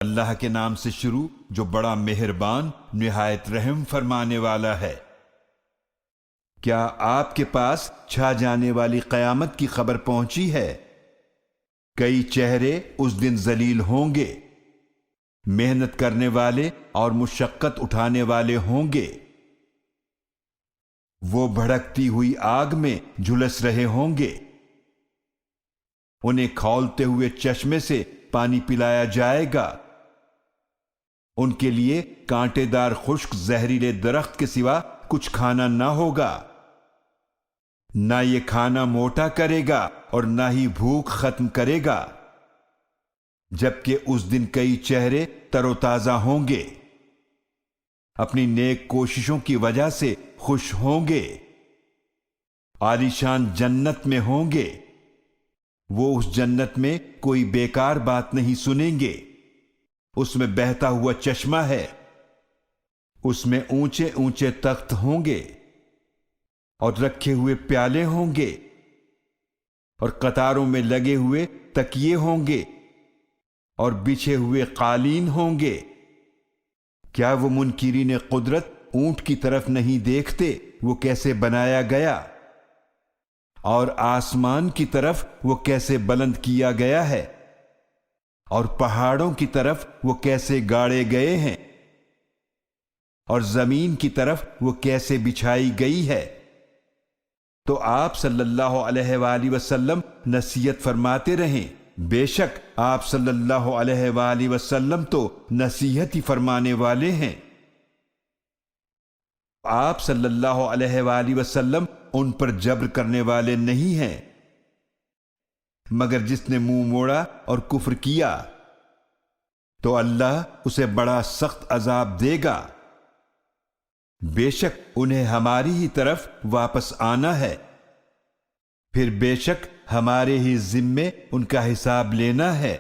اللہ کے نام سے شروع جو بڑا مہربان نہایت رحم فرمانے والا ہے۔ کیا آپ کے پاس چھا جانے والی قیامت کی خبر پہنچی ہے؟ کئی چہرے اس دن ذلیل ہوں گے، محنت کرنے والے اور مشقت اٹھانے والے ہوں گے۔ وہ بھڑکتی ہوئی آگ میں جھلس رہے ہوں گے، انہیں کھولتے ہوئے چشمے سے پانی پلایا جائے گا۔ ان کے لیے کانٹے دار خشک زہریلے درخت کے سوا کچھ کھانا نہ ہوگا، نہ یہ کھانا موٹا کرے گا اور نہ ہی بھوک ختم کرے گا، جبکہ اس دن کئی چہرے تر و تازہ ہوں گے، اپنی نیک کوششوں کی وجہ سے خوش ہوں گے، عالیشان جنت میں ہوں گے۔ وہ اس جنت میں کوئی بیکار بات نہیں سنیں گے، اس میں بہتا ہوا چشمہ ہے، اس میں اونچے اونچے تخت ہوں گے اور رکھے ہوئے پیالے ہوں گے، اور قطاروں میں لگے ہوئے تکیے ہوں گے اور بچھے ہوئے قالین ہوں گے۔ کیا وہ منکرین قدرت اونٹ کی طرف نہیں دیکھتے وہ کیسے بنایا گیا، اور آسمان کی طرف وہ کیسے بلند کیا گیا ہے، اور پہاڑوں کی طرف وہ کیسے گاڑے گئے ہیں، اور زمین کی طرف وہ کیسے بچھائی گئی ہے۔ تو آپ صلی اللہ علیہ وآلہ وسلم نصیحت فرماتے رہیں، بے شک آپ صلی اللہ علیہ وآلہ وسلم تو نصیحت ہی فرمانے والے ہیں۔ آپ صلی اللہ علیہ وآلہ وسلم ان پر جبر کرنے والے نہیں ہیں، مگر جس نے منہ موڑا اور کفر کیا تو اللہ اسے بڑا سخت عذاب دے گا۔ بے شک انہیں ہماری ہی طرف واپس آنا ہے، پھر بے شک ہمارے ہی ذمے ان کا حساب لینا ہے۔